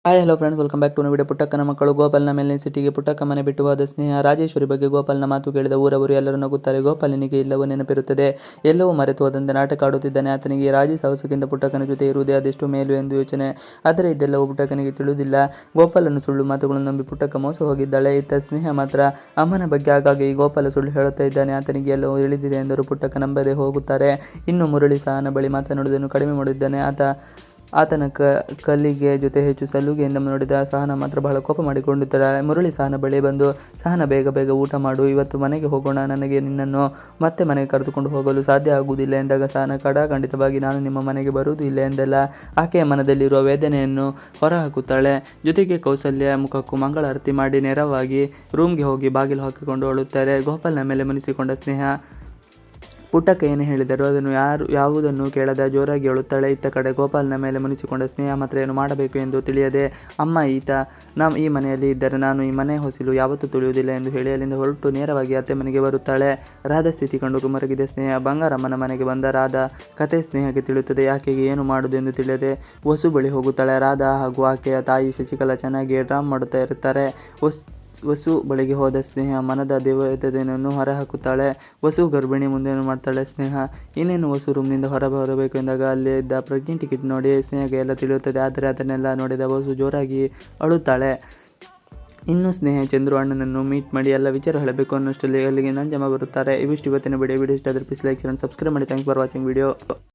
Hi hello friends, welcome back to video. ಪುಟ್ಟಕ್ಕನ ಮಕ್ಕಳು ಗೋಪಾಲ್ನ ಮೇಲಿನ ಸಿಟಿಗೆ ಪುಟ್ಟಕ್ಕ ಮನೆ ಬಿಟ್ಟು ಹೋದ ಸ್ನೇಹ ರಾಜೇಶ್ವರಿ ಬಗ್ಗೆ ಗೋಪಾಲ್ನ ಮಾತು ಕೇಳಿದ ಊರವರು ಎಲ್ಲರೂ ನಗುತ್ತಾರೆ. ಗೋಪಾಲನಿಗೆ ಎಲ್ಲವೂ ನೆನಪಿರುತ್ತದೆ. ಎಲ್ಲವೂ ಮರೆತು ಹೋದಂತೆ ನಾಟಕ ಆಡುತ್ತಿದ್ದಾನೆ. ಆತನಿಗೆ ರಾಜಿ ಸಾಹಸಕ್ಕಿಂತ ಪುಟ್ಟಕ್ಕನ ಜೊತೆ ಇರುವುದೇ ಅದೆಷ್ಟು ಮೇಲು ಎಂದು ಯೋಚನೆ. ಆದರೆ ಇದೆಲ್ಲವೂ ಪುಟ್ಟಕ್ಕನಿಗೆ ತಿಳಿಯುವುದಿಲ್ಲ. ಗೋಪಾಲನ ಸುಳ್ಳು ಮಾತುಗಳನ್ನು ನಂಬಿ ಪುಟ್ಟಕ್ಕ ಮೋಸ ಹೋಗಿದ್ದಾಳೆ. ಇತ್ತ ಸ್ನೇಹ ಮಾತ್ರ ಅಮ್ಮನ ಬಗ್ಗೆ ಆಗಾಗ್ಗೆ ಈ ಗೋಪಾಲ ಸುಳ್ಳು ಹೇಳುತ್ತಾ ಇದ್ದಾನೆ. ಆತನಿಗೆ ಎಲ್ಲವೂ ತಿಳಿದಿದೆ ಎಂದರೂ ಪುಟ್ಟಕ್ಕ ನಂಬದೆ ಹೋಗುತ್ತಾರೆ. ಇನ್ನು ಮುರಳಿ ಸಹನ ಬಳಿ ಮಾತನಾಡುವುದನ್ನು ಕಡಿಮೆ ಮಾಡಿದ್ದಾನೆ. ಆತನ ಕಲ್ಲಿಗೆ ಜೊತೆ ಹೆಚ್ಚು ಸಲುಗೆಯಿಂದ ನೋಡಿದ ಸಹನ ಮಾತ್ರ ಬಹಳ ಕೋಪ ಮಾಡಿಕೊಂಡಿದ್ದಾಳೆ. ಮುರಳಿ ಸಹನ ಬಳಿ ಬಂದು, ಸಹನ ಬೇಗ ಬೇಗ ಊಟ ಮಾಡು, ಇವತ್ತು ಮನೆಗೆ ಹೋಗೋಣ, ನನಗೆ ನಿನ್ನನ್ನು ಮತ್ತೆ ಮನೆಗೆ ಕರೆದುಕೊಂಡು ಹೋಗಲು ಸಾಧ್ಯ ಆಗುವುದಿಲ್ಲ ಎಂದಾಗ ಸಹನ ಖಂಡಿತವಾಗಿ ನಾನು ನಿಮ್ಮ ಮನೆಗೆ ಬರುವುದೂ ಇಲ್ಲ ಎಂದೆಲ್ಲ ಆಕೆಯ ಮನದಲ್ಲಿರುವ ವೇದನೆಯನ್ನು ಹೊರಹಾಕುತ್ತಾಳೆ. ಜೊತೆಗೆ ಕೌಸಲ್ಯ ಮುಖಕ್ಕೂ ಮಂಗಳಾರತಿ ಮಾಡಿ ನೇರವಾಗಿ ರೂಮ್ಗೆ ಹೋಗಿ ಬಾಗಿಲು ಹಾಕಿಕೊಂಡು ಅಳುತ್ತಾರೆ. ಗೋಪಾಲ್ನ ಮೇಲೆ ಮುನಿಸಿಕೊಂಡ ಸ್ನೇಹ ಪುಟ್ಟಕ್ಕ ಏನು ಹೇಳಿದರು ಅದನ್ನು ಯಾವುದನ್ನು ಕೇಳದ ಜೋರಾಗಿ ಅಳುತ್ತಾಳೆ. ಇತ್ತ ಕಡೆ ಗೋಪಾಲ್ನ ಮೇಲೆ ಮುನಿಸಿಕೊಂಡ ಸ್ನೇಹ ಮಾತ್ರ ಏನು ಮಾಡಬೇಕು ಎಂದು ತಿಳಿಯದೆ, ಅಮ್ಮ ಈ ಮನೆಯಲ್ಲಿ ಇದ್ದರೆ ನಾನು ಈ ಮನೆ ಹೊಸಿಲು ಯಾವತ್ತೂ ತುಳಿಯುವುದಿಲ್ಲ ಎಂದು ಹೇಳಿ ಅಲ್ಲಿಂದ ಹೊರಟು ನೇರವಾಗಿ ಅತ್ತೆ ಮನೆಗೆ ಬರುತ್ತಾಳೆ. ರಾಧಾ ಸ್ಥಿತಿ ಕಂಡು ಮರಗಿದೆ ಸ್ನೇಹ. ಬಂಗಾರಮ್ಮನ ಮನೆಗೆ ಬಂದ ರಾಧಾ ಕತೆ ಸ್ನೇಹಕ್ಕೆ ತಿಳಿಯುತ್ತದೆ. ಆಕೆಗೆ ಏನು ಮಾಡುವುದು ಎಂದು ತಿಳಿಯದೆ ವಸು ಬಳಿ ಹೋಗುತ್ತಾಳೆ. ರಾಧಾ ಹಾಗೂ ಆಕೆಯ ತಾಯಿ ಶಶಿಕಲಾ ಚೆನ್ನಾಗಿ ಡ್ರಾಮ್ ಮಾಡುತ್ತಾ ಇರುತ್ತಾರೆ. ವಸು ಬಳಿಗೆ ಹೋದ ಸ್ನೇಹ ಮನದ ದೇವತೆಯನ್ನು ಹೊರಹಾಕುತ್ತಾಳೆ. ವಸು ಗರ್ಭಿಣಿ, ಮುಂದೇನು ಮಾಡ್ತಾಳೆ ಸ್ನೇಹ? ಇನ್ನೇನು ವಸು ರೂಮ್ನಿಂದ ಹೊರಬರಬೇಕು ಎಂದಾಗ ಅಲ್ಲೇ ಇದ್ದ ಪ್ರೆಗ್ನೆಂಟ್ ಕಿಟ್ ನೋಡಿ ಸ್ನೇಹಗೆ ಎಲ್ಲ ತಿಳಿಯುತ್ತದೆ. ಆದರೆ ಅದನ್ನೆಲ್ಲ ನೋಡಿದ ವಸು ಜೋರಾಗಿ ಅಳುತ್ತಾಳೆ. ಇನ್ನು ಸ್ನೇಹ ಚಂದ್ರು ಅಣ್ಣನನ್ನು ಮೀಟ್ ಮಾಡಿ ಎಲ್ಲ ವಿಚಾರ ಹೇಳಬೇಕು ಅನ್ನೋಷ್ಟರಲ್ಲಿ ಅಲ್ಲಿಗೆ ನಂಜಮ್ಮ ಬರುತ್ತಾರೆ. ಇವಿಷ್ಟು ಇವತ್ತಿನ ವಿಡಿಯೋ ಇಷ್ಟ ಆದರೆ ಪ್ಲೀಸ್ ಲೈಕ್, ಶೇರ್, ಸಬ್ಸ್ಕ್ರೈಬ್ ಮಾಡಿ. Thanks for watching video.